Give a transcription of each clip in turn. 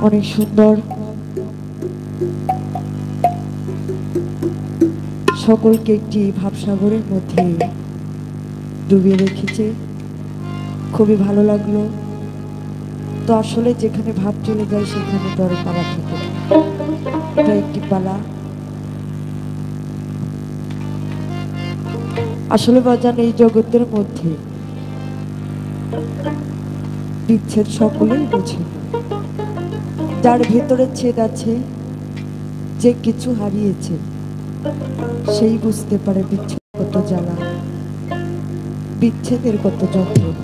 অনেক সুন্দর সকলকে একটি ভাবসাগরের মধ্যে ডুবিয়ে রেখেছে। খুবই ভালো লাগলো। তো আসলে যেখানে ভাব চলে যায় সেখানে তো আর পালা থাকে না। এটা একটি পালা। আসলে বাজান এই জগতের মধ্যে বিচ্ছেদ সকলেই বোঝে না। যার ভেতরে ছেদ আছে, যে কিছু হারিয়েছে, সেই বুঝতে পারে বিচ্ছেদ কত জ্বালা, বিচ্ছেদের কত যন্ত্রণা।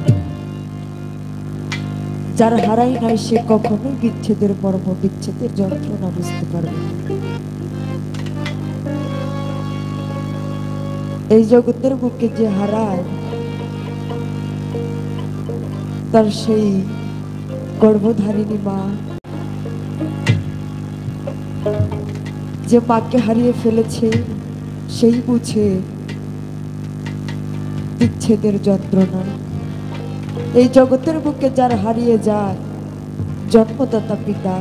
যার হারাই নাই সে কখনোই বিচ্ছেদের মর্ম, বিচ্ছেদের যন্ত্রণা বুঝতে পারবে না। এই জগতের বুকে যে হারায়, তার সেই গর্ভধারিণী মা, যে মাকে হারিয়ে ফেলেছে, সেই বুঝে বিচ্ছেদের যন্ত্রণা। এই জগতের বুকে যার হারিয়ে যায় জন্মদাতা পিতা,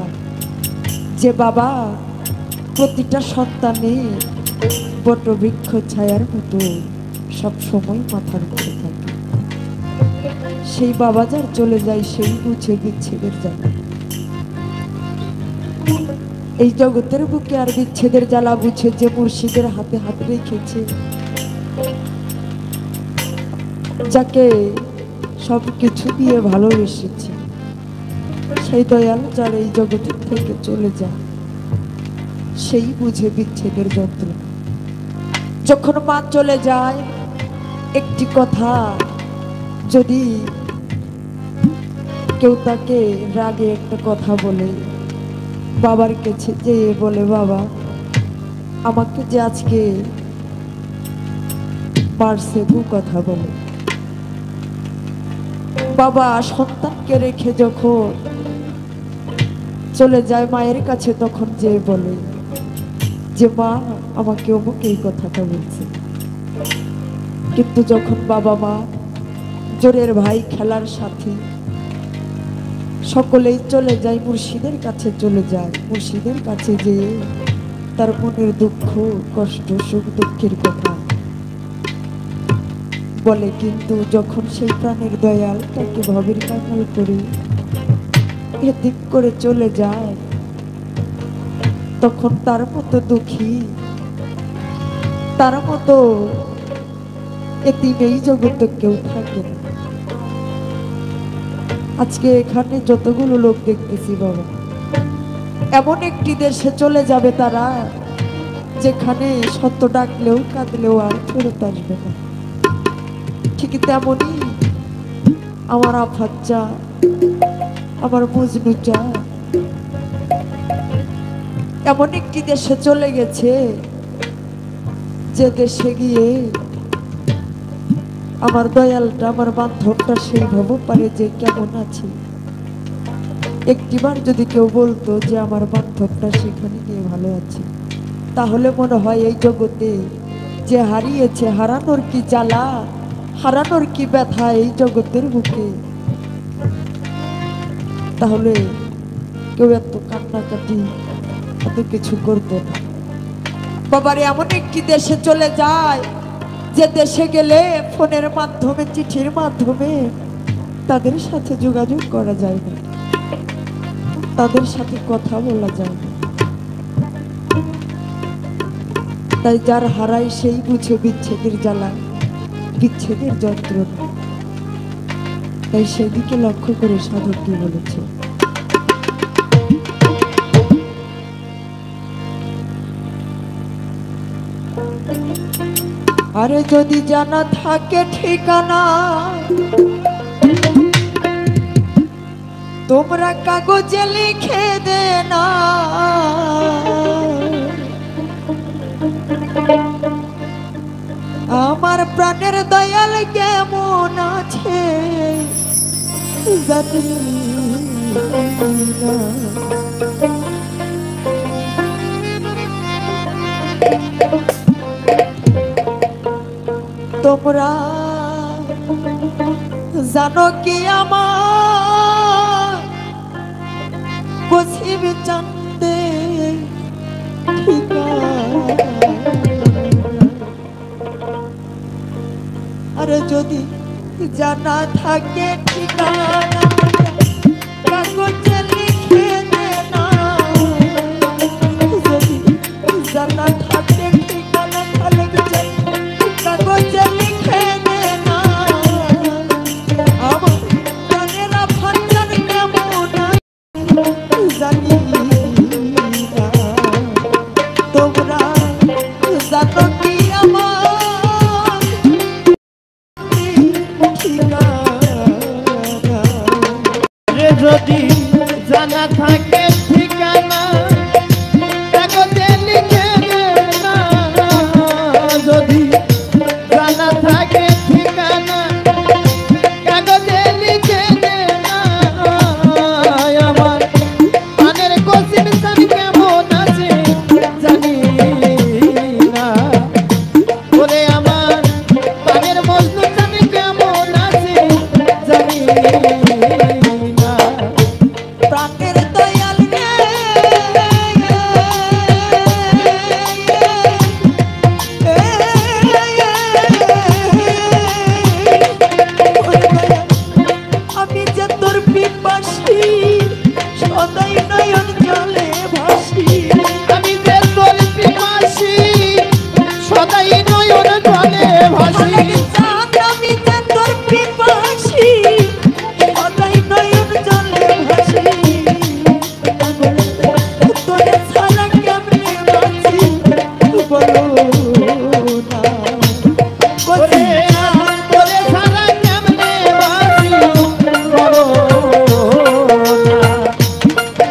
যে বাবা প্রতিটা সন্তানের বটবৃক্ষ ছায়ার মতো সব সময় মাথার উপরে থাকে, সেই বাবা যার চলে যায় সেই বুঝে বিচ্ছেদের জ্বালা। এই জগতের বুকে আর বিচ্ছেদের জ্বালা বুঝে যে মুর্শিদের হাতে হাত রেখেছে, যাকে সবকিছু দিয়ে ভালোবেসেছে, সেই দয়াল যার এই জগতের থেকে চলে যায় সেই বুঝে বিচ্ছেদের যন্ত্রণা। যখন মা চলে যায়, একটি কথা যদি কেউ তাকে রাগে একটা কথা বলে, বাবার কাছে যেয়ে বলে, বাবা আমাকে যে আজকে মারছে, কথা বলে। বাবা সন্তানকে রেখে যখন চলে যায় মায়ের কাছে, তখন যে বলে যে মা আমাকে অমুক এই কথাটা বলছে। কিন্তু যখন বাবা মা, জোরের ভাই, খেলার সাথী সকলেই চলে যায়, মুর্শিদের কাছে চলে যায়, মুর্শিদের কাছে যেয়ে তার মনের দুঃখ, কষ্ট, সুখ দুঃখের কথা বলে। কিন্তু যখন সেই প্রাণের দয়াল তাকে ভবের কাঙাল করে এদিক করে চলে যায়, তখন তার মতো দুঃখী, তার মতো এতিম এই জগতে কেউ থাকে না। আজকে এখানে যতগুলো লোক দেখতেছি বাবা, এমন একটি দেশে চলে যাবে তারা, যেখানে সত্য ডাকলেও কাঁদলেও আর ফেরত আসবে না। ঠিক তেমনই আমার আফাচ্চা, আমার মজনুচা এমন একটি দেশে চলে গেছে, যে দেশে গিয়ে আমার দয়ালটা, আমার বান্ধবটা সেই ভাবো পারে যে কেমন আছে। একটিবার যদি কেউ বলতো যে আমার বান্ধবটা সেখানে গিয়ে ভালো আছে, তাহলে মনে হয় এই জগতে যে হারিয়েছে, হারানোর কি জ্বালা, হারানোর কি ব্যথা এই জগতের বুকে, তাহলে কেউ এত কান্নাকাটি, এত কিছু করতো না। বাবারে এমন একটি দেশে চলে যায়, যে দেশে গেলে ফোনের মাধ্যমে, চিঠির মাধ্যমে তাদের সাথে যোগাযোগ করা যায় না, তাদের সাথে কথা বলা যায় না। তাই যার হারায় সেই বুঝে বিচ্ছেদের জ্বালা, বিচ্ছেদের যন্ত্রণা। তাই সেদিকে লক্ষ্য করে সাধক কি বলেছে, আরে যদি জানা থাকে ঠিকানা, তোমরা কাগজে লিখে দে না। আমার প্রাণের দয়াল কেমন আছে জানি না। তোমরা জানো কি আমার জানা থাকে ঠিকানা কাগজে লিখে দে না যদি জানা থাকে ঠিকানা কাগজে লিখে দে না আমার জানেরা ফাঞ্জার কেমন জানি না তোমরা জানো কি আমার ঠিকানা যদি জানা থাকে ঠিকানা কাগজে লিখে দে না যদি জানা থাকে ঠিকানা কাগজে লিখে দে না আমার পানের কসিম সান কেমন আছে জানি না ওরে আমার পানের মজনু সান কেমন আছে জানি না প্রাণের দয়াল রে আমি যে তোর পিপাসী সদাই নয়ন জলে ভাসি আমি যে তোর পিপাসী সদাই নয়ন জলে ভাসি আমি যে তোর পিপাসী সদাই নয়ন জলে ভাসি তোরে ছাড়া কেমনে বাঁচি বলো না ওরে আমার তোরে ছাড়া কেমনে বাঁচি বলো না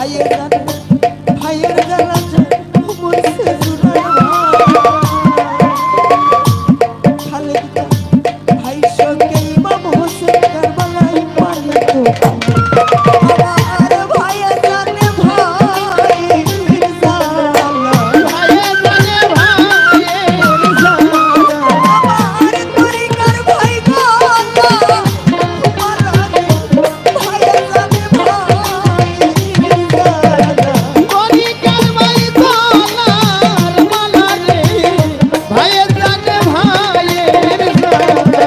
ভাইয়ের জান ভাইয়ের জ্বালা মরছে জুড়ায় খালেক জান ভাই সঙ্গে ইমাম হোসেন কারবালায় পানি তো আমার ভাইয়ের জানে ভাই জ্বালা ভাইয়ের জানে ভাইয়ের জ্বালা আমার তরিকার ভাই গো ভাইয়ের জানে তরিকার ভাই গলার মালা রে ভাইয়ের জানে ভাইয়ের জ্বালা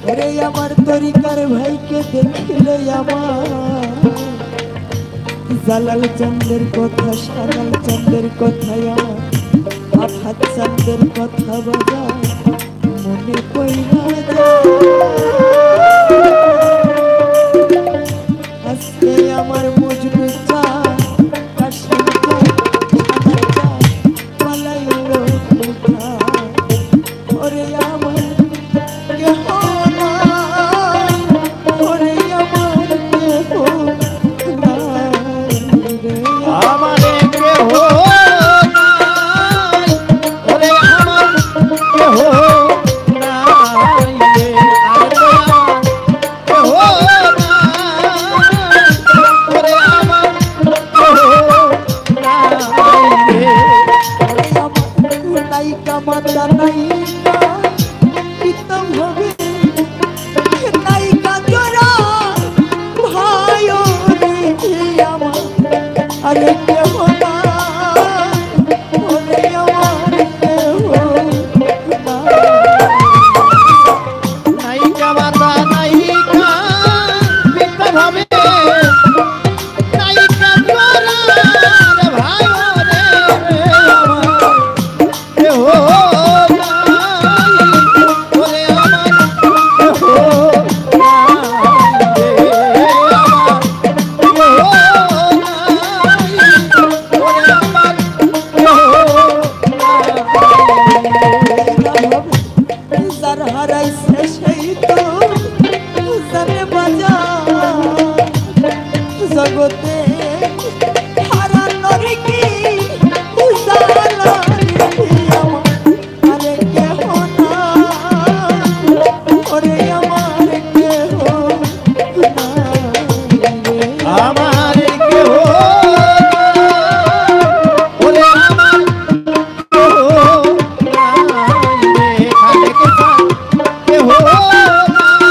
ওরে আমার তরিকার ভাইকে দেখিলে আমার জালাল চন্দ্রের কথা সালাল চন্দ্রের কথায় আমার আফাত চন্দ্রের কথা বাজায় মনে কইরা যায় আজকে আমার মজনু চায় কাশিম চায় সাদা চায় পালাইলো কোথায় ওরে আমার কেহ নাই ওরে আমার কেহ নাই রে আমারে কেহ নাই ওরে আমার কেহ নাই রে আরে কেহ নাই ওরে আমার কেহ নাই রে আমার নায়িকা মাতা নায়িকা প্রীতম হবে নায়িকা জোড়া ভাই রে আমার আরে কেহ নাই ওরে আমার কেহ নাই নায়িকা মাতা নায়িকা বিক্রম হবে নায়িকা জোরার ভাই রে আমার কেহ নাই ওরে আমার কেহ নাই রে আমার কেহ নাই ওরে আমার কেহ নাই যার হারাইছে সেই তো জানে বাজার জগতে হারানোর কি জালা রে আমার আরে কেহ নাই ওরে আমার কেহ নাই রে আমার কেহ ওরে আমার কেহ নাই রে খালেক জান কেহ নাই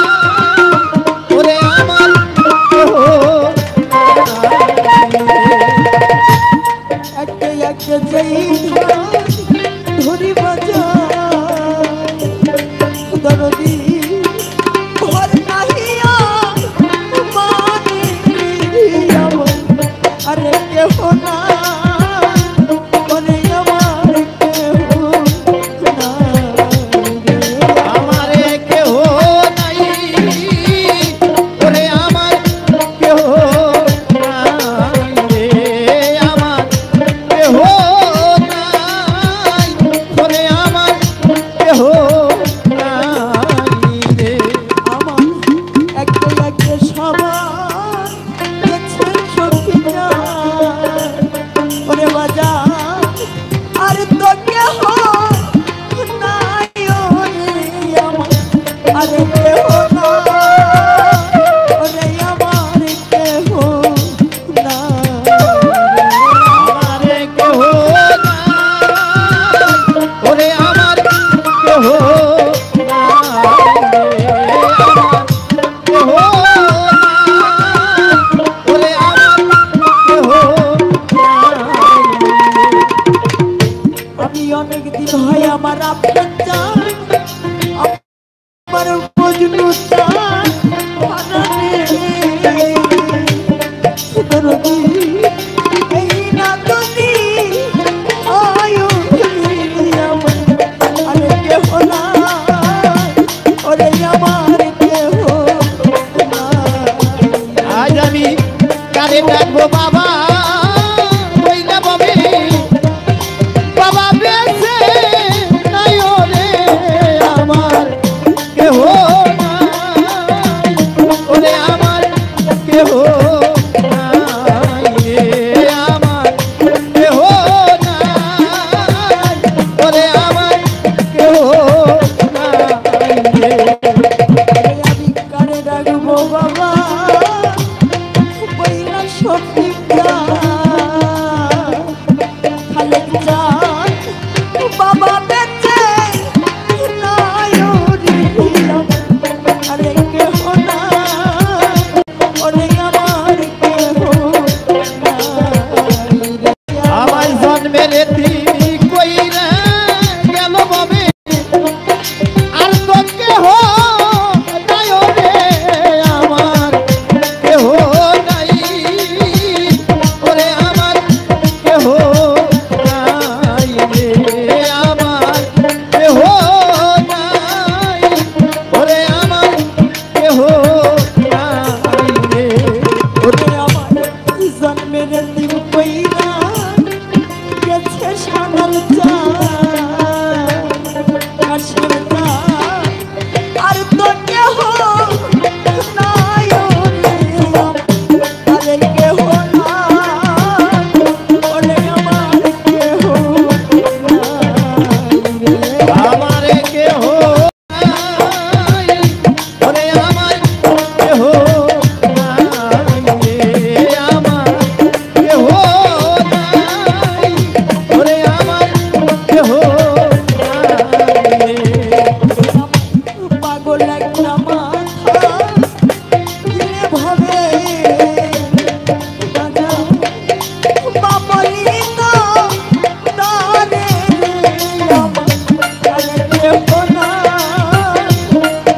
ওরে আমার কেহ নাই একে একে যেই ধরি বাজার দরদি ঘর নাহিয়া মানে আমার আরে কেহ নাই ওরে আমার কেহ নাই রে আমারে কেহ নাই ওরে আমার কেহ নাই রে আমার কেহ নাই ওরে আমার কেহ নাই রে আমার একে একে সবার গেছে সখী যায় ওরে বাজার আর তো কেহ নাই ওরে আমার আরে কেহ নাই ওরে আমার কেহ নাই আমারে কেহ নাই ওরে আমার কেহ নাই রে আমার কেহ নাই ওরে আমার কেহ নাই আমি অনেক দিন হয় আমার আপন চাই আমার মজনু চাই বানানে দরদি এই না তুমি আয়ো আমার আরে কেহ নাই ওরে আমার কেহ নাই আজ আমি কারে ডাকবো বাবা কইলা ববে বাবা বেঁচে নাই ওরে আমার কেহ নাই ওরে আমার কেহ নাই খালেক জান বাবা বেঁচে নাই ওরে আরে কেহ না ওরে আমার কেহ আমায় জন্মের তিনি কইরা গেল ববে আর তো কেহ নাই ওরে আমার কেহ নাই ওরে আমার কেহ নাই রে আমার কেহ নাই ওরে আমার কেহ নাই রে ওরে আমার জন্মের দিন কইরা গেছে সানাল চা কাশের চা আর তো কেহ নাই ওরে আরে কেহ না ওরে আমার কেহ নাই রে আমার কেহ নাই ওরে আমার কেহ নাই রে আমার কেহ নাই ওরে আমার কেহ নাই রে পাগল একটা মাথা দিলে ভাবে রাজা বাবলি না তারে আমার আরে কেহ না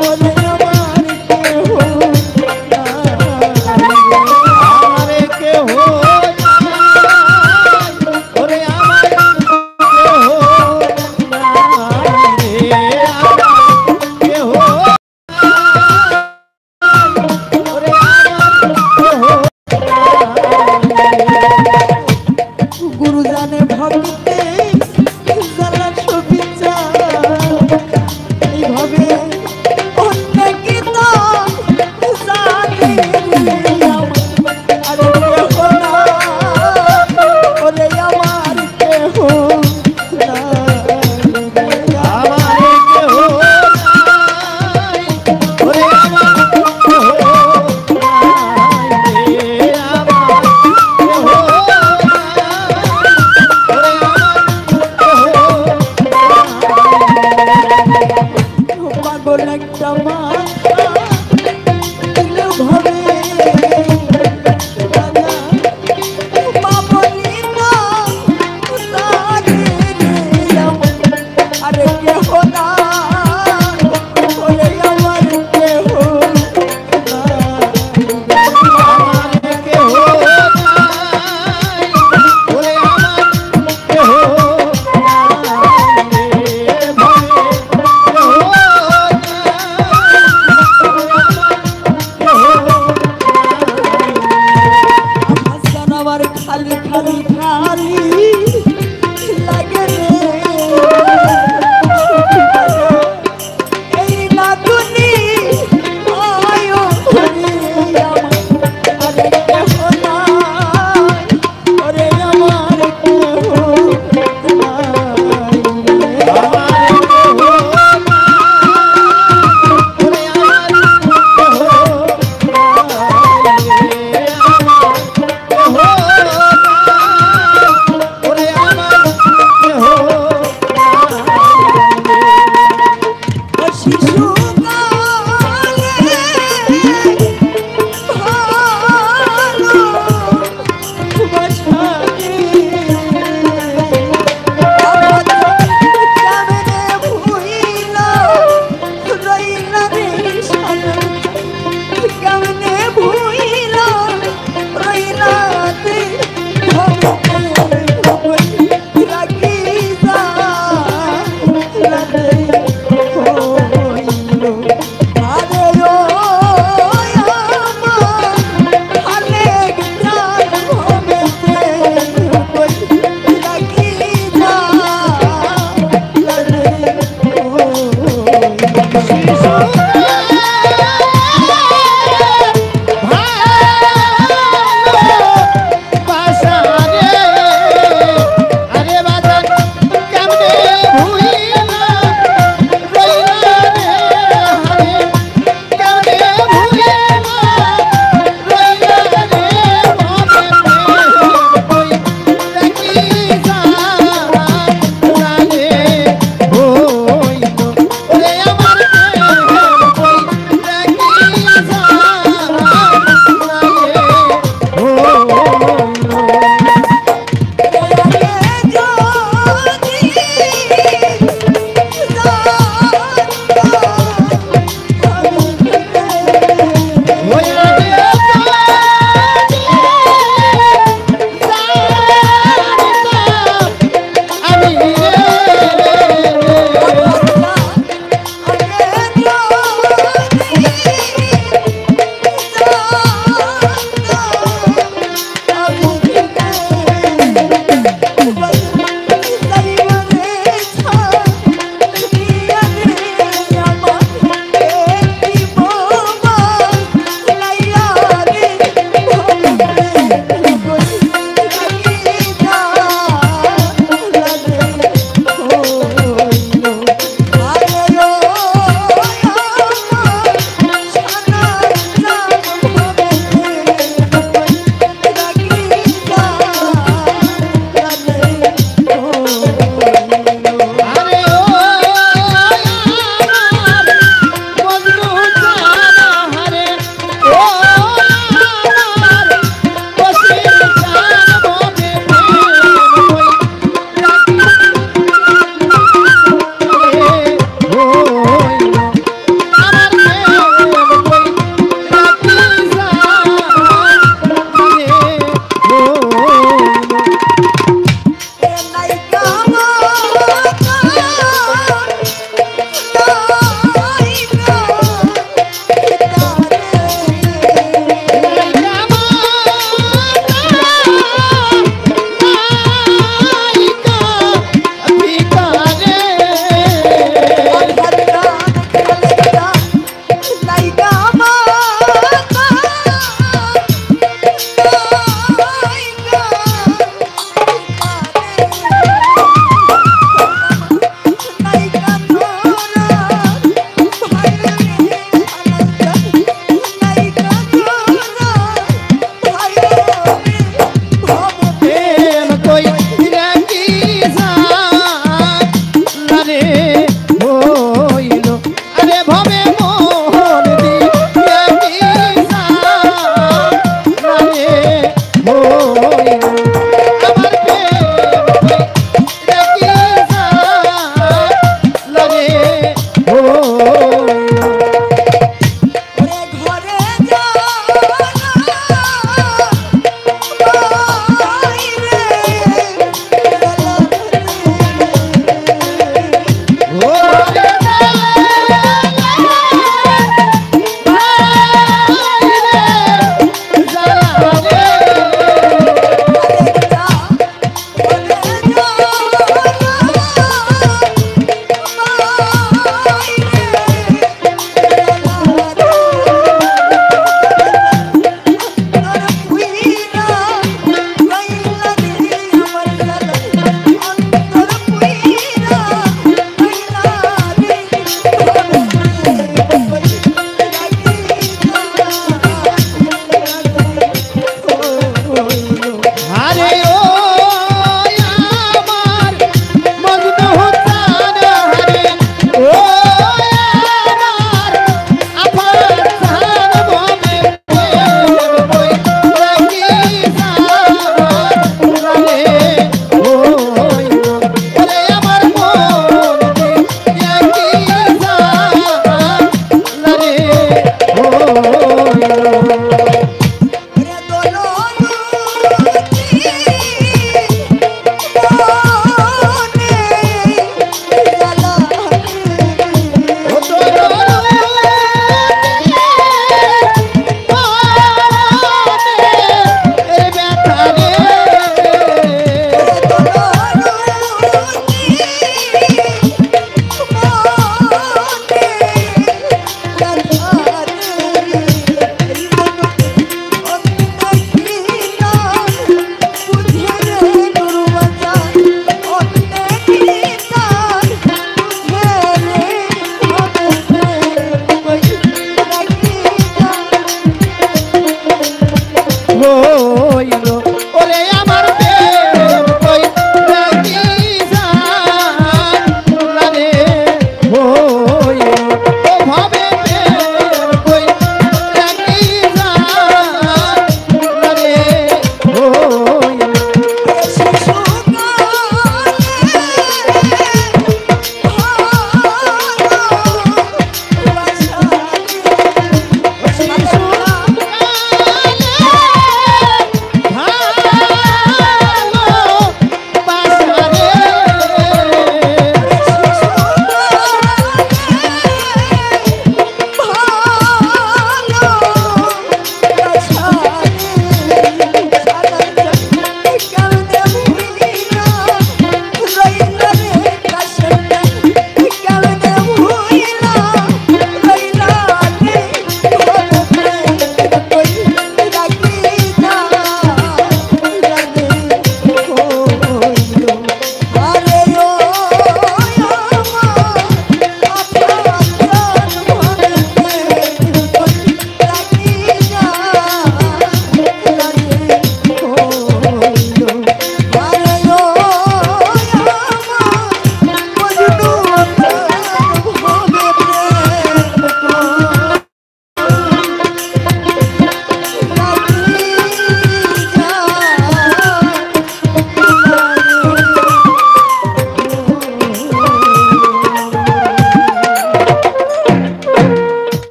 বলে আমার কেহ আমার কেহ নাই ওরে আমার কেহ নাই রে আমার কেহ ওরে গুরু জানে ভক্তে জ্বালা সবিচা এইভাবে অন্য কি তো জানে আরে কেহ না ওরে আমার কেহ না আমার কেহ নাই ওরে আমার কেহ নাই রে আমার কেহ নাই ওরে আমার কেহ পাগল একটা মাথা দিলে ভাবে রাজা বাবলি না তারে আমার আরে কেহ না ওরে আমার কেহ না আমার কেহ নাই ওরে আমার কেহ নাই রে ভাবে কেহ হাসান আমার খালি খালি খালি লাগে রে এই নাগুনি আয়ো রে আমার আরে কেহ নাই ওরে আমার কেহ নাই রে আমার কেহ নাই ওরে আমার কেহ নাই রে আমার কেহ নাই ওরে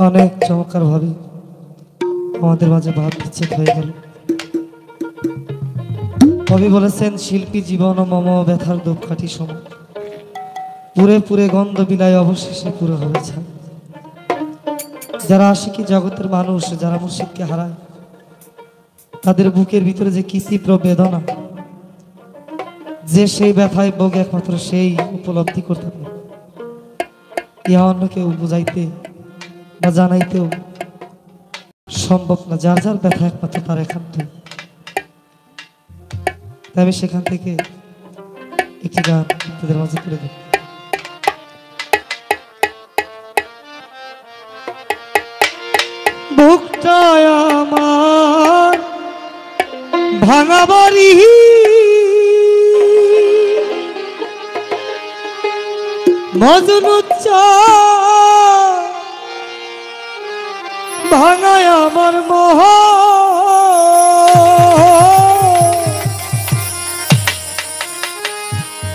অনেক চমৎকার ভাবে আমাদের মাঝে ভাব বিচ্ছেদ হয়ে গেল। কবি বলেছেন, শিল্পী জীবন ও মম ব্যথার দুঃখাটি সময়, পুরে পুরে গন্ধ বিলায় অবশেষে পুরো হবে ছাই। যারা আশিকি জগতের মানুষ, যারা মুর্শিদকে হারায়, তাদের বুকের ভিতরে যে কি তীব্র বেদনা, যে সেই ব্যথায় ভোগ একমাত্র সেই উপলব্ধি করতে পারে। ইহা অন্য কেউ বুঝাইতে বা জানাইতেও সম্ভব না। যার যার ব্যথা একমাত্র তার একান্ত। তাই আমি সেখান থেকে একটি গান আপনাদের মাঝে তুলে দেব। বুকটা আমার ভাঙা বাড়ি, মজনু ভাঙায় আমার মোহ,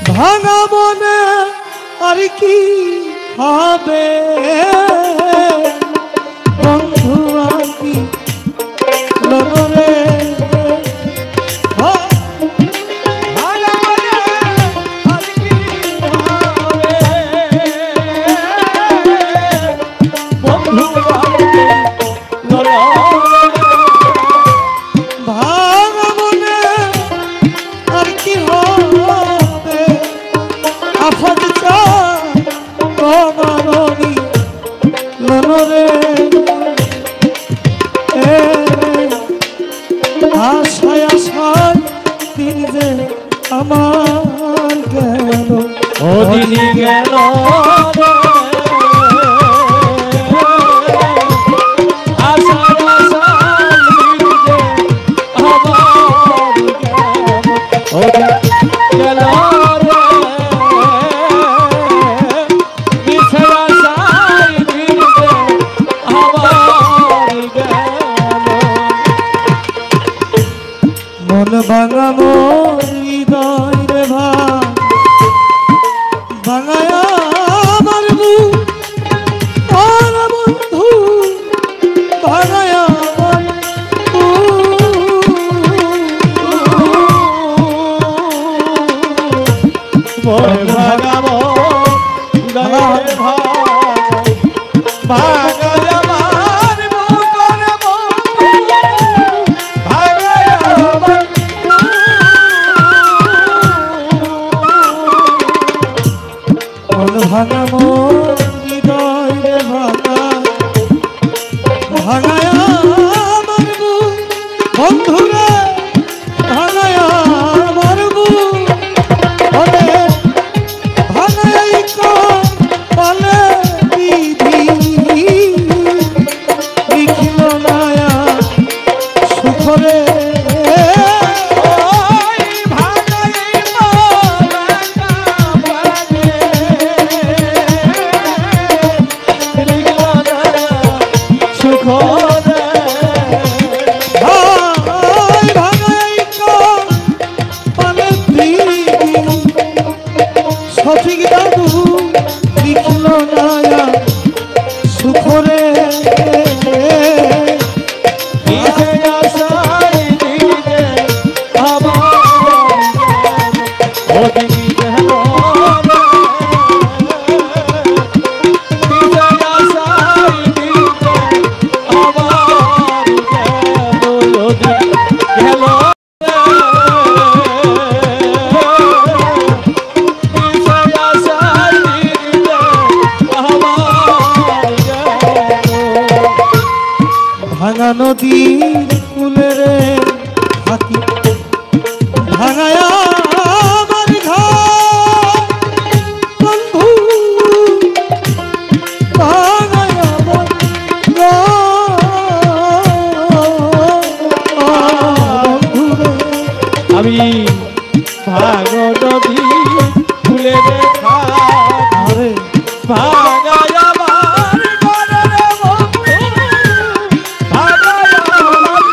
ভাঙা মনে আর কি হবে বন্ধু আর কি লনরে ভাঙা মনে আর কি হবে বন্ধু আর কি লনরে ভাঙা মনে আর কি হবে আফাত চা কমারনি লনরে আশায় আশায় দিন যে আমার গেল ও দিন গেল মন ভাঙা মোর হৃদয় রে ভাঙায় আমার বুক আর বন্ধু ভাঙায় আমার মোর ভাগাবো দয়ার ভাগায় আমার বুকর বন্ধু ভাগায় আমার মন ভাঙা মোর হৃদয় রে ভাঙায় আমার বুক বন্ধু রে ভাঙায় আমার বুক ওরে ভাঙায় কপালে বিধি লিখিল নায়া সুখরে সঠিক দাদু লিখল নায়া সুখরে ভাঙা নদীর কূলে রে থাকি ভাঙায় আমার ঘর বন্ধু ভাঙায় আমার বন্ধু রে আমি ভাগ নদী ফুলে দেখা আরে ভাগায় আমার ঘরের বন্ধু ভাগায় আমার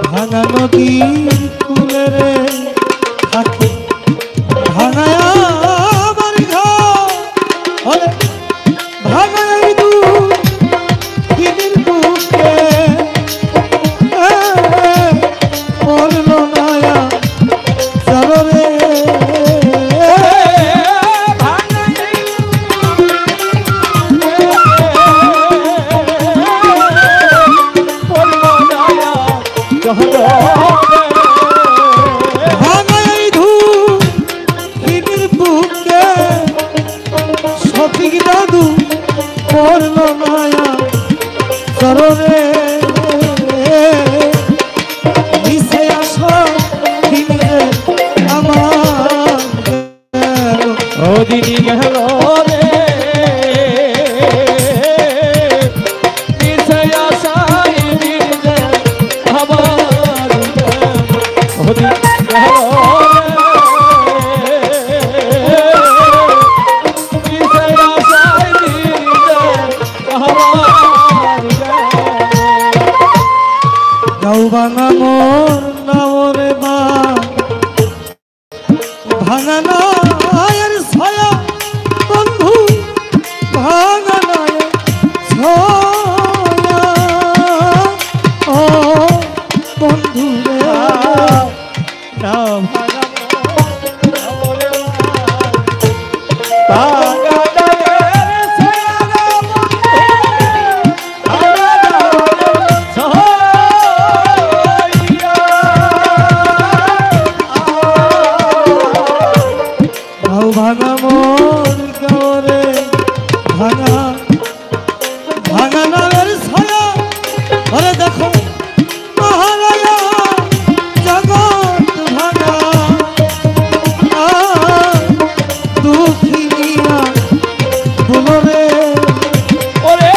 ভাঙা নদীর কূলে রে থাকি ভাঙায় আমার ঘর ভাঙায় দূর দিদির বুকে পড়ল নায়া চররে ভাঙায় ধূপ দিদির বুকে সঠিক দাদু পড়ল নায়া চররে মিশে আসা দিনে আমার ও দিদি গেল রে মিশে আসাই দিনে আমার ও দিদি গেল রে মিশে আসাই দিনে আমার ভাঙা মোর নামরে মা ভাঙা নায়ের ছায়া বন্ধু ভাঙা নায়ের ছায়া ও বন্ধু রে না ভাঙা মোরে ভাঙা নায়ের ছায়া ভাঙা মোর গাওরে ভাঙা ভাঙা নামের ছায়া আরে দেখো মহারায়া জগৎ ভাঙা দুঃখিনিয়া বলো রে ওরে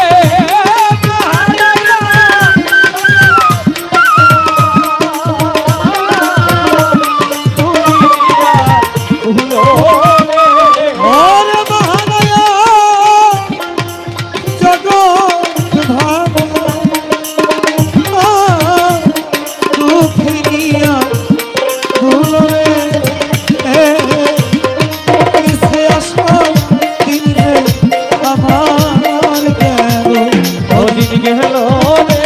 ওরে মহারায়া জগৎ ভাঙা দুঃখিনিয়া বলো রে কিসে আসো দিন রে আমার গেল ওদিন গেল রে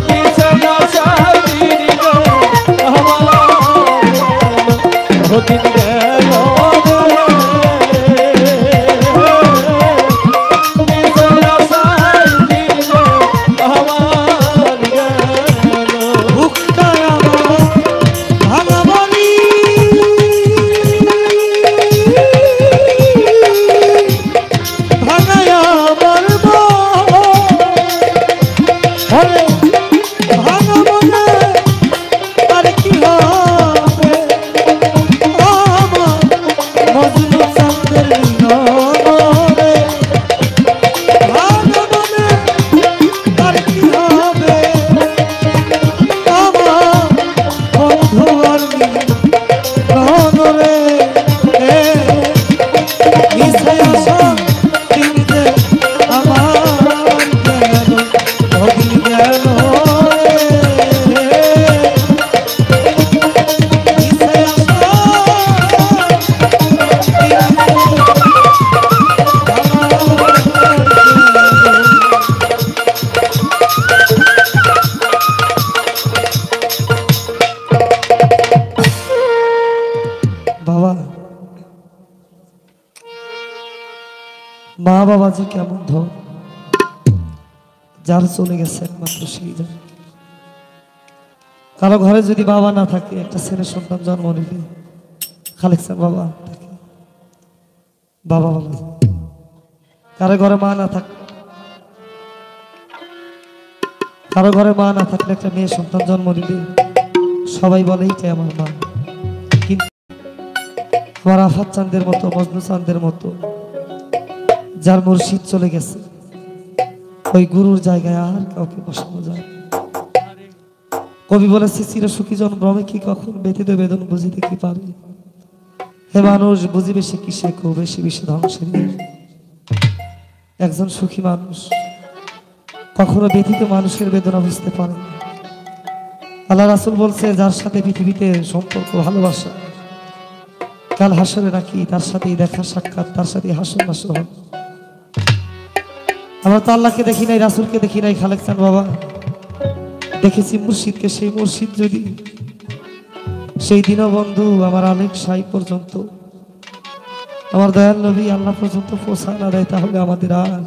কিসে আসা দিন গো আমার ওদিন গেল কিসে আসা দিন গো আমার গেল বুকটা আমার ভাঙা বাড়ি ভাঙায় আমার ওরে ভাঙা মনে আর কি হবে আমার মজনু চাঁদের নরে ভাঙা মনে আর কি হবে আমার বন্ধু আর নরে মিশে আসা দিন যে আমার গেল ওদিন গেল মিশে আসা বাবা মা বাবা যে কেমন ধন যার চলে গেছে একমাত্র সেই জানে কারো ঘরে যদি বাবা না থাকে একটা ছেলে সন্তান জন্ম নিলে খালেকসান বাবা থাকে বাবা বলা যায়। কারো ঘরে মা না থাক কারো ঘরে মা না থাকলে একটা মেয়ে সন্তান জন্ম নিলে সবাই বলে এইটাই আমার মা কিন্তু আমার আফাত চাঁদের মতো মজনু চাঁদের মতো যার মুর্শিদ চলে গেছে ওই গুরুর জায়গায় আর কাউকে বসানো যায় না। কবি বলেছে চির সুখী জন ভ্রমে কি কখন ব্যতীত বেদন বুঝিতে কি পারে হে মানুষ বুঝিবে সে কিসে খুব বেশি বেশি ধ্বংসের নীড়। একজন সুখী মানুষ কখনো ব্যথিত মানুষের বেদনা বুঝতে পারে না। আল্লাহ রাসূল বলছে যার সাথে পৃথিবীতে সম্পর্ক ভালোবাসা কাল হাসরে নাকি তার সাথেই দেখা সাক্ষাৎ তার সাথে হাসর নাসর হবে। আমরা তো আল্লাহকে দেখি নাই রাসূলকে দেখি নাই খালেকসান বাবা দেখেছি মুর্শিদকে। সেই মুর্শিদ যদি সেই দীনবন্ধু আমার আলেক সাই পর্যন্ত আমার দয়াল নবী আল্লাহ পর্যন্ত পৌঁছা না দেয় তাহলে আমাদের আর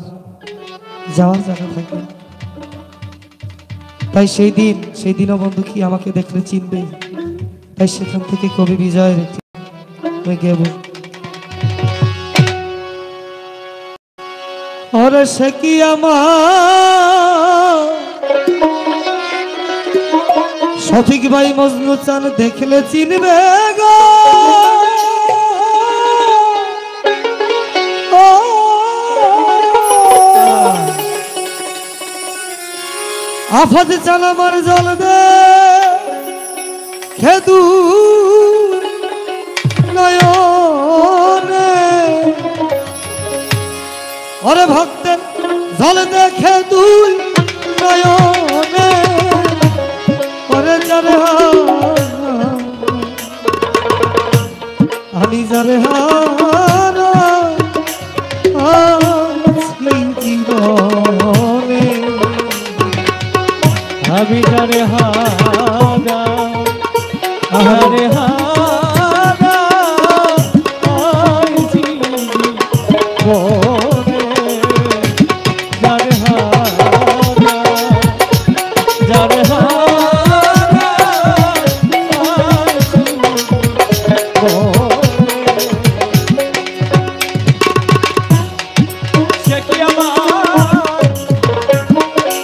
যাওয়ার জায়গা থাকবে না। তাই সেই দীনবন্ধু কি আমাকে দেখলে চিনবে? তাই সেখান থেকে কবি বিজয়ের একটি গেব ওরে সে কি আমার শফিক ভাই মজনু চান দেখলে চিনবে গো আফাত চান আমার জল দে খেদু নয়নে ওরে ভক্তের জল দেখে তুই নয়নে করে যারে আমি যারে জীবনে আমি যারে হারা আরে হারা আইছি মনে যারে হারা যারে হারা আইছি মনে সে কি আমার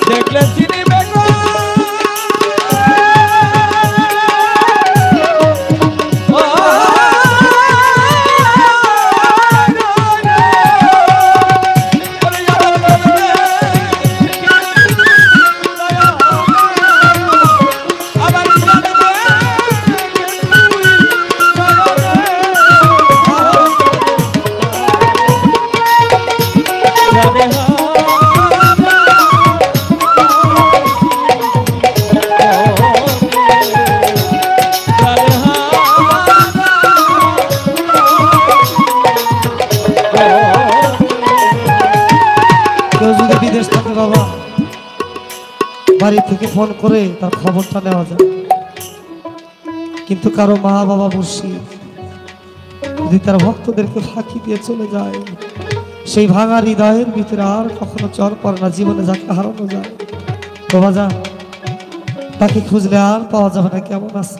দেখলে চিনিবে গো বিদেশ থাকে বাবা বাড়ি থেকে ফোন করে তার খবরটা নেওয়া যায়, কিন্তু কারো মা বাবা মুর্শিদ যদি তার ভক্তদেরকে ফাঁকি দিয়ে চলে যায়, সেই ভাঙা হৃদয়ের ভিতরে আর কখনো চর পড়ে না। জীবনে যাকে হারানো যায় বাবা যা তাকে খুঁজলে আর পাওয়া যাবে না। কেমন আছে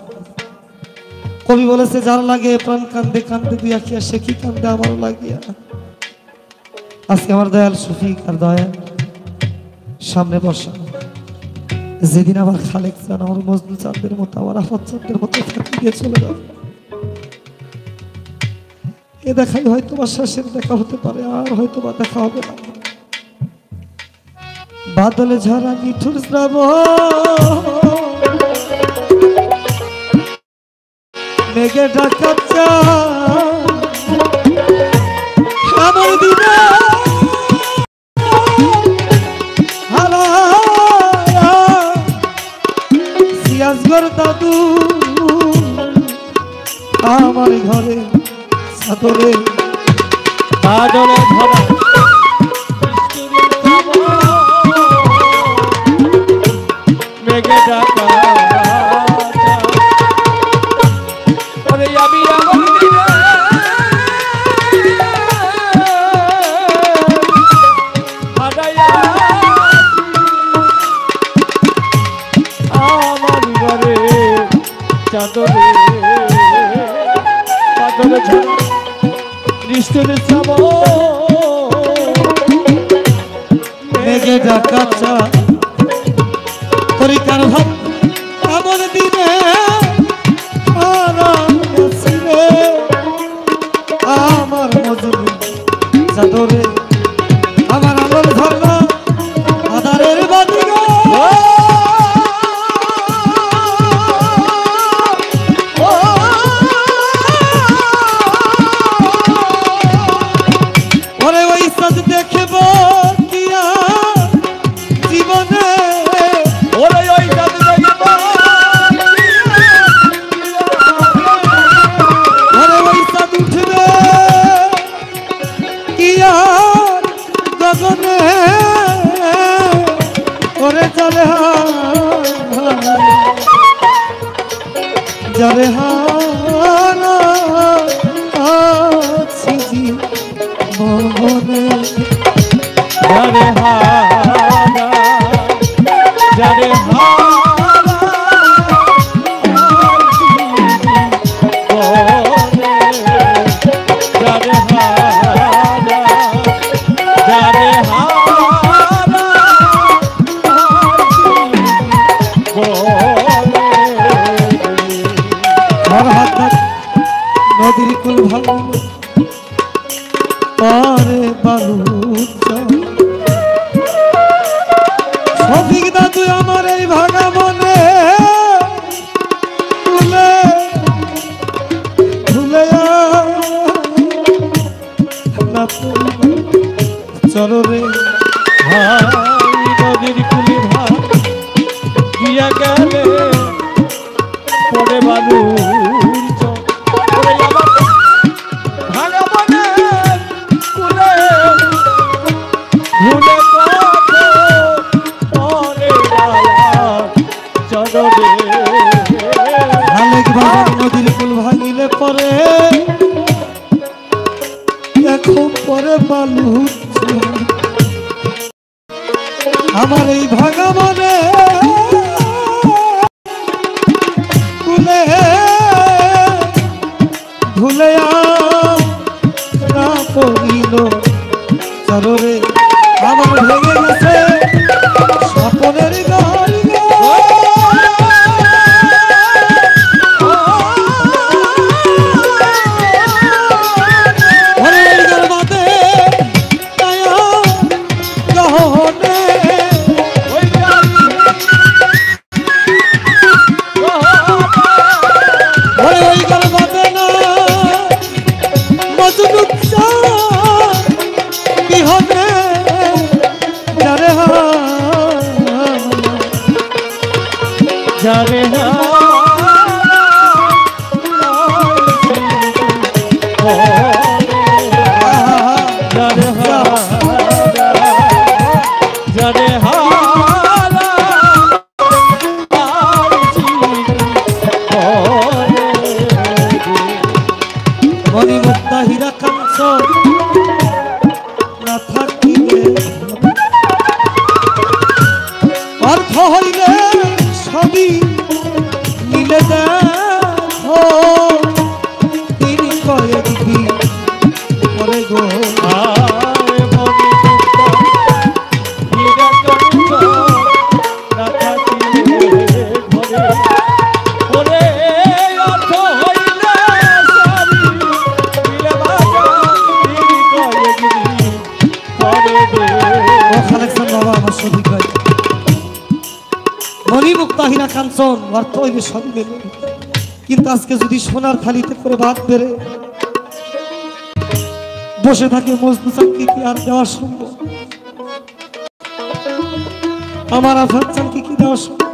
কবি বলেছে, যার লাগে প্রাণ কান্দে কান্দে দুই আখিয়া সে কি কান্দে আমারও লাগিয়া। আজকে আমার দয়াল শফিক আর দয়াল সামনে বসা, যেদিন আমার খালেক চান আমার মজনু চাঁদের মতো আমার আফাত চাঁদের মতো ফাঁকি দিয়ে চলে যাবে, এ দেখাই হয়তো বা শেষের দেখা হতে পারে, আর হয়তো বা দেখা হবে না। বাদলে ঝরা মিঠুর শ্রাবণ মেঘে ঢাকা আমার দিনে সিয়াজগর দাদু আমার ঘরে সাদরে বাদলে ধরা মেঘে ডাকা ওরে আমি আমার দিনে হারাইয়া আমার ঘরে চাদরে বাদলে ধরা নিষ্ঠুর মেঘে ঢাকা পরিকার ভাব আমার দিনে আমার মজুরি চাদরে আমার আলোর ধরনা আধারের বাদিগো ওরে ওই সাজ দেখব কিয়া জীবনে ওরে ওই চাঁদ দেখব ওরে ওই সাজ উঠবে কিয়া গগনে ওরে চলে যারে হারা আছি জীবনে যারে হারা যারে হারা যারে হারা যারে হারা ঘর হাত নদীর কুল ভালো পারে বালুচা শফিক দাদু আমার এই ভাগা মনে ভুলে ভুলে না চলো রে হাই নদীর কুলি ভাগ দিয়া গেলে পরে বালু ভাঙা বনে কুলে ভুলে নদীর কুল ভাঙিলে পরে দেখো পরে বালু আমার এই ভাঙা মনে কুলে ভুলে না পড়িল চররে আমার ভেঙে গেছে স্বপ্নের ঘর যারে মণিমুক্তা হীরা কাঞ্চন না থাকিলে অর্থ হইলে সবই মিলে দেখো তিনি কয়েকদিন পরে গো মণিমুক্তা হীরা কাঞ্চন অর্থ হইলে সব মেলে কিন্তু আজকে যদি সোনার থালিতে করে ভাত বেড়ে বসে থাকে মজনু চানকে কি আর দেওয়া সম্ভব? আমার আফাত চানকে কি দেওয়া সম্ভব?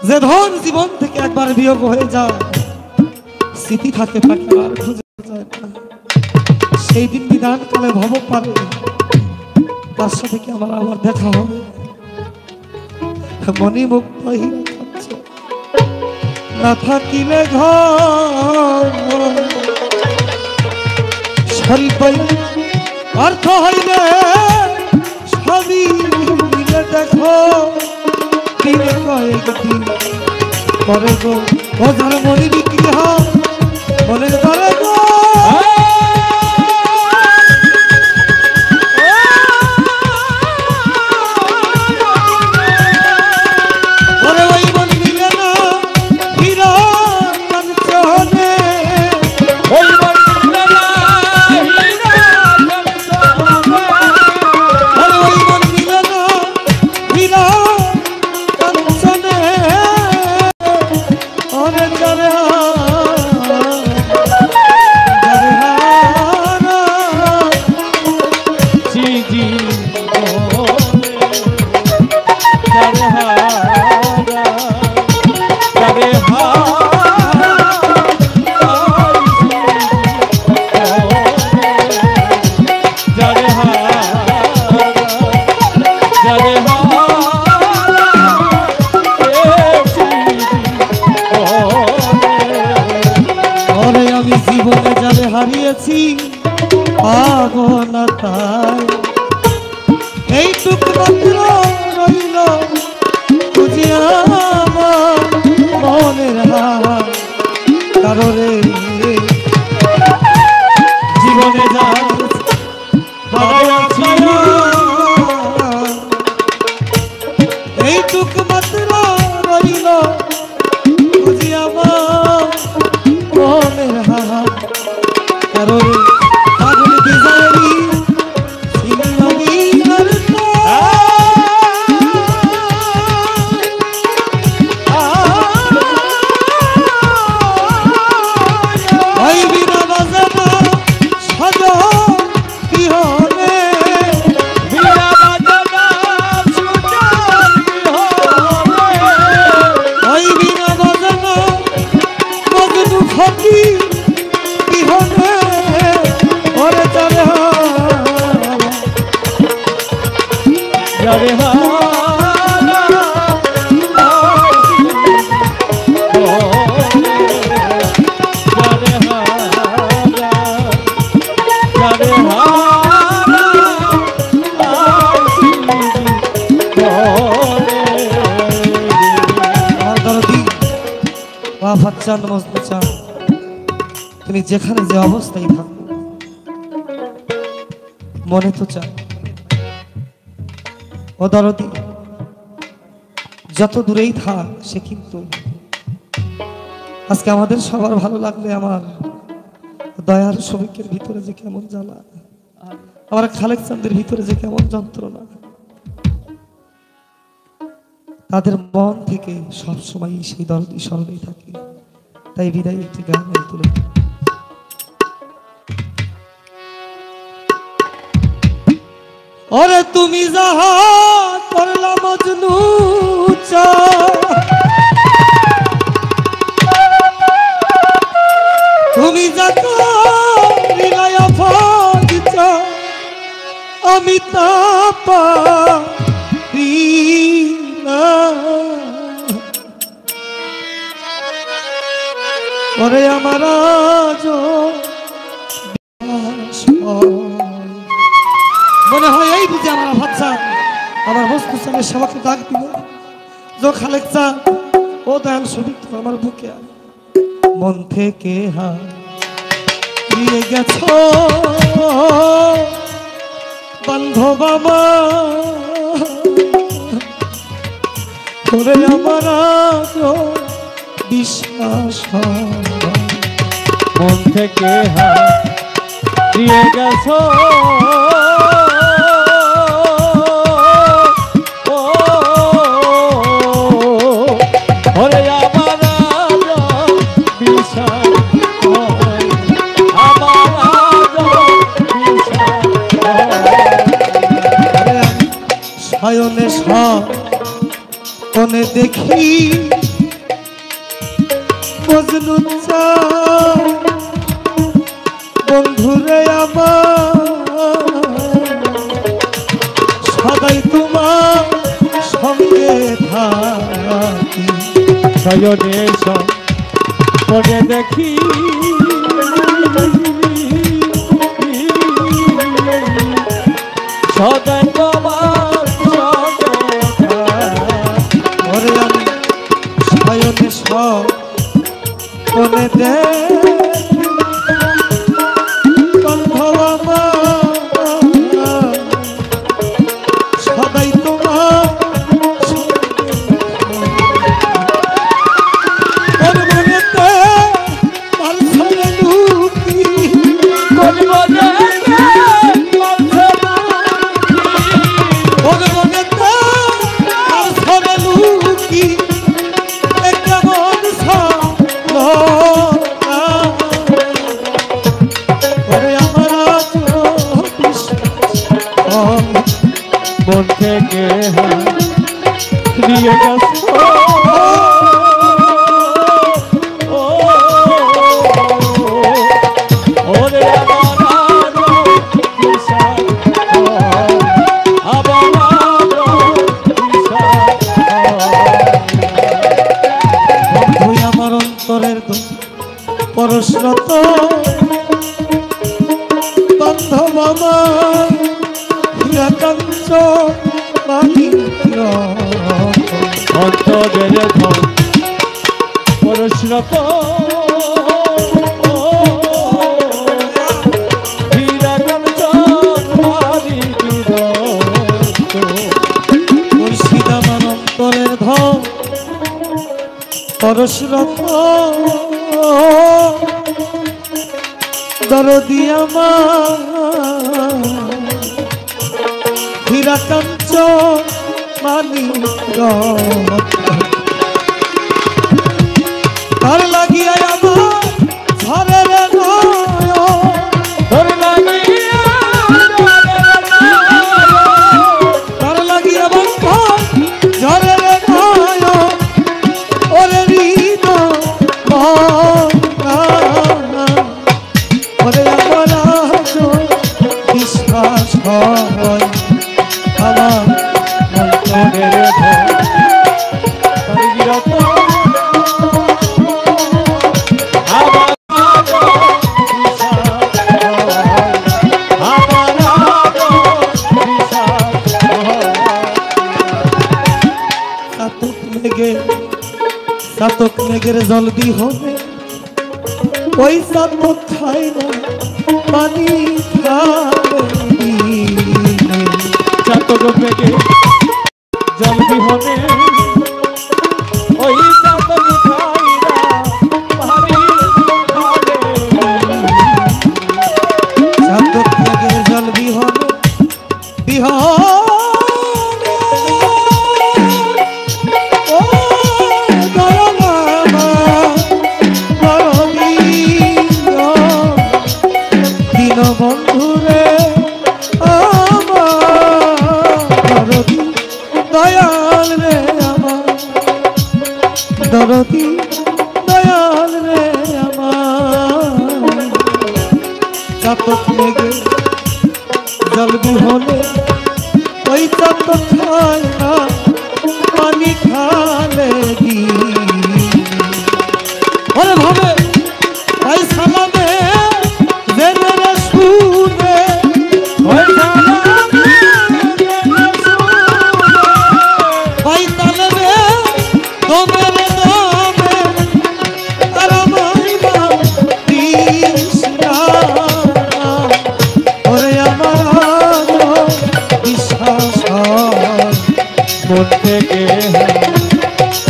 যে ধন জীবন থেকে একবার বিয়োগ হয়ে যায় স্মৃতি থাকে থাকে আর খুঁজে যায় না। সেই দিন বিধান কালে ভব পারে তার সাথে কি আমার আবার দেখা হবে? মণিমুক্তা হীরা কাঞ্চন না থাকিলে ঘর সরি পাইলে অর্থ হইলে সবই মিলে দেখো দিনে কয়েকদিন পরে গো ও যার মনি বিক্রি হয় মনের ধরে গো জীবনে যাবে হারিয়েছি পাবো না তাই এইটুক মাত্র রইল বুঝি আমার মনের কারণে জীবনে যা হারিয়েছি এইটুক মাত্র রইল বুঝি আমার মনের কারণ পাগল বিজারি সিংহী করতে ওই বিনা বাজানা সাজা যারে চান মজনু চান, তুমি যেখানে যে অবস্থায় থাকো মনে তো চান ও দরদি যত দূরেই থাক সে কিন্তু আজকে আমাদের সবার ভালো লাগলে আমার দয়ার শ্রমিকের ভিতরে যে কেমন জ্বালা, আমার খালেক চাঁদের ভিতরে যে কেমন যন্ত্রণা, তাদের মন থেকে সবসময় সেই দরদি স্মরণেই থাকে। তাই বিদায় একটি গান তুলে ওরে তুমি যাহা করলা মজনু চা, তুমি যা করিলাই আফাদ চা, আমি তা পারি না। ওরে আমার মনে হয় এই বুঝে আমার বাচ্চা আমার বস্তু সঙ্গে সবাইকে ডাক দিল, যে খালেক চা ও দয়াল শরীফ আমার বুকে মন থেকে হারিয়ে গেছ বান্ধব আমার, ওরে আমার বিশ্বাস মন থেকে হারিয়ে গেছ ওরে আমার বিশ্বাস সায়নে সনে দেখি মজনু চা, বন্ধুরে আমার সদাই তোমার সঙ্গে থাকি, সায়নে সনে দেখি সদাই তোমার সঙ্গে থাকি। ওরে আমি সায়নে সনে দেখি বান্ধব আমার সদাই তোমার মন থেকে হারিয়ে গেছ ওরে আমার বিশ্বাস আমার আমার অন্তরের পরশরত বান্ধব আমার হিরাকাঞ্চ অন্তরের পরশরত মুর্শিদ আমার অন্তরের ধন পরশরত দরদি আমার হীরাকাঞ্চ মানিক তার লাগিয়া আমার ঝরের তোর লাগিয়া তার লাগিয়া আমার ঝরের ওরে রিদ ওরে আমার বিশ্বাস হয় আমার মনে রেখো তার বিরত চাতক মেঘের জল বিহনে ওই চাতক খায় না পানি চাতক মেঘে জল বিহনে ওই চাতক খায় না পানি চাতক মেঘের জল বিহনে বন্ধুরে আমার দয়াল রে আমার দরদি দয়াল রে আমার চাতক মেঘে জল বিহনে ওই চাতক খায় না পানি খালে দি ওরে ভাবে ওই সালামে জেনে সুরে ওই সালামে ওই তালবে দমে দমে আর মাইবা কৃষ্ণা ওরে আমার বিশ্বাস মন থেকে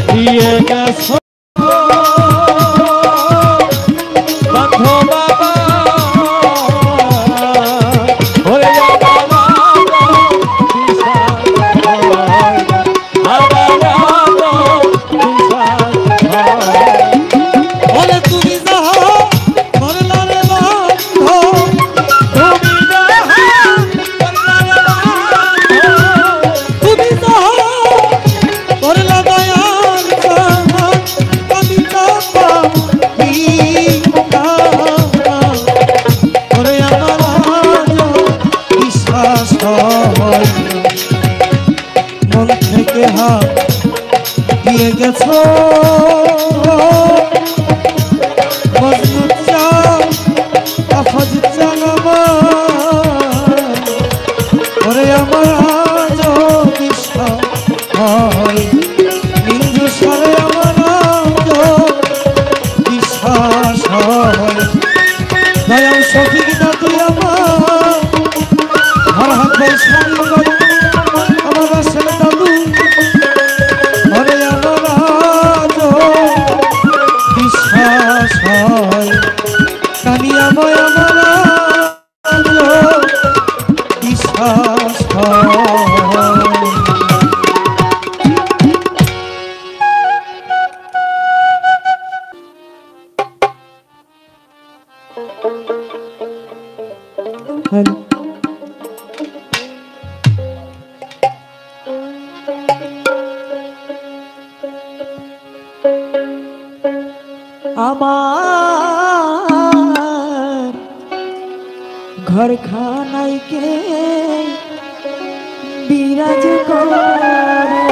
দিয়ে গেছো মন থেকে হাত দিয়ে গেছো মজনু চাও আফাজ চালাবার ওরে আমার আজ বিশ্বাস হয় নিন্দু সারে আমার আজ বিশ্বাস হয় দয়াল সফিক দাদু আমার হর হাত বৈশাখ আমার বাসের দাদু ঘরে আমার আজ বিশ্বাস হয় কানিয়াময় আমার আজ বিশ্বাস হয় আমার ঘর খানাই কে বিরাজ করে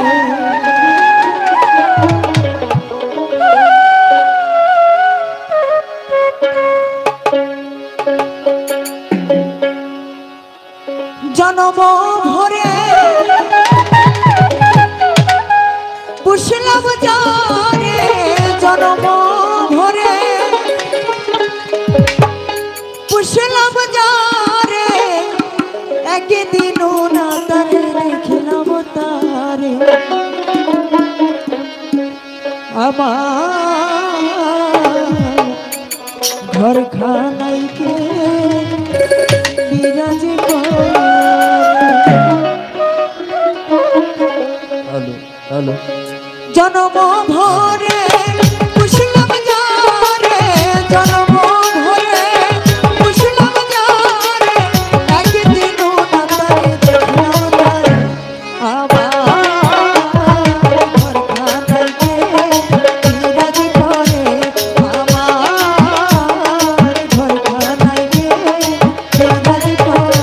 জনম ভরে পুষলাম যারে জনম ভরে পুষলাম যারে একদিন না তারে দেখিলাম তারে আমার ঘর খানাই কে বিরাজ করে জনম ভরে পুষলাম যারে জনম ভরে পুষলাম যারে একদিন না তারে দেখলাম তারে আমার ঘর খানাই কে বিরাজ করে আমার ঘর খানাই কে বিরাজ করে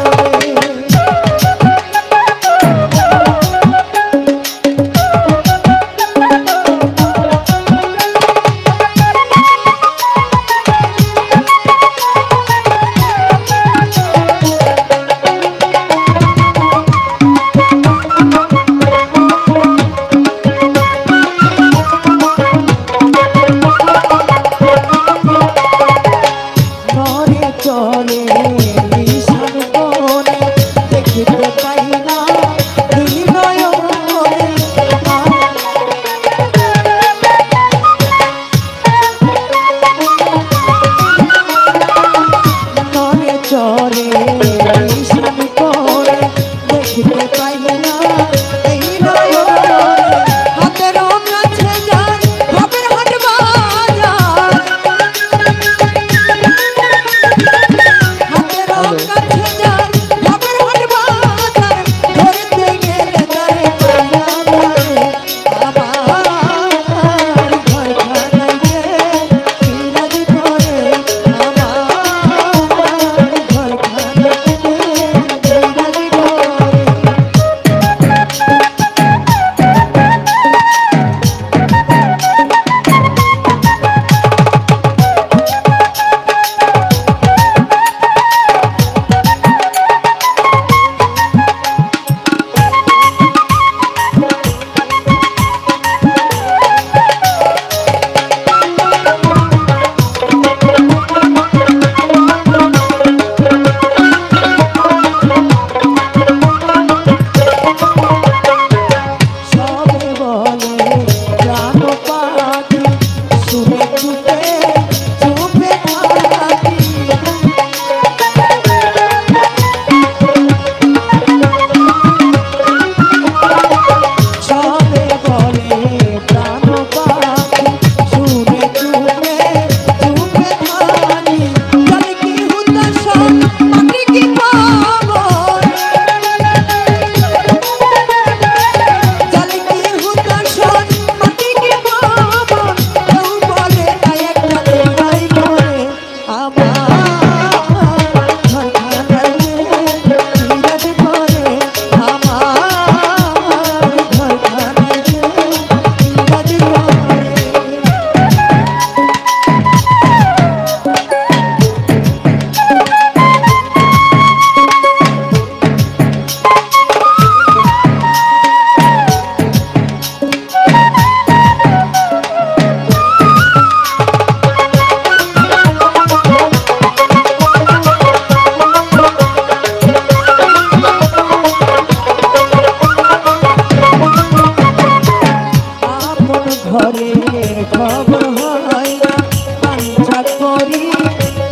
ঘরের খবর হয় না, পাঞ্চা করি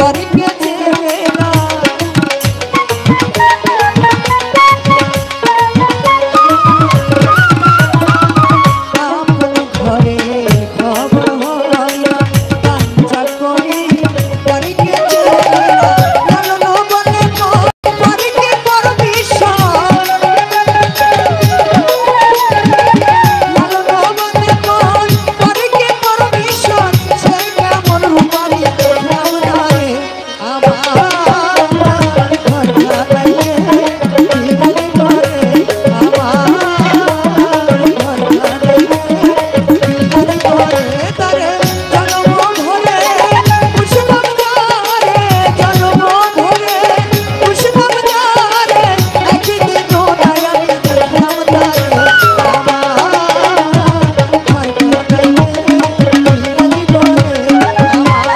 করি গেছে না। আপন ঘরের খবর হয় না, পাঞ্চা করি করি গেছে না। লালন বলে করি কি পরমিশন, লালন বলে করি কি পরমিশন, সে কেমন রূপালী দেখলাম না রে আমার ঘর ঢালাইয়ে বিদায় করে, আমার ঘর ঢালাইয়ে বিদায় করে। তারে জন্ম ধরে পুষ্পম যারে, জন্ম ধরে পুষ্পম যারে, একদিন নয় আমি দেখলাম তারে আমার ঘর ঢালাইয়ে বিদায় করে, আমার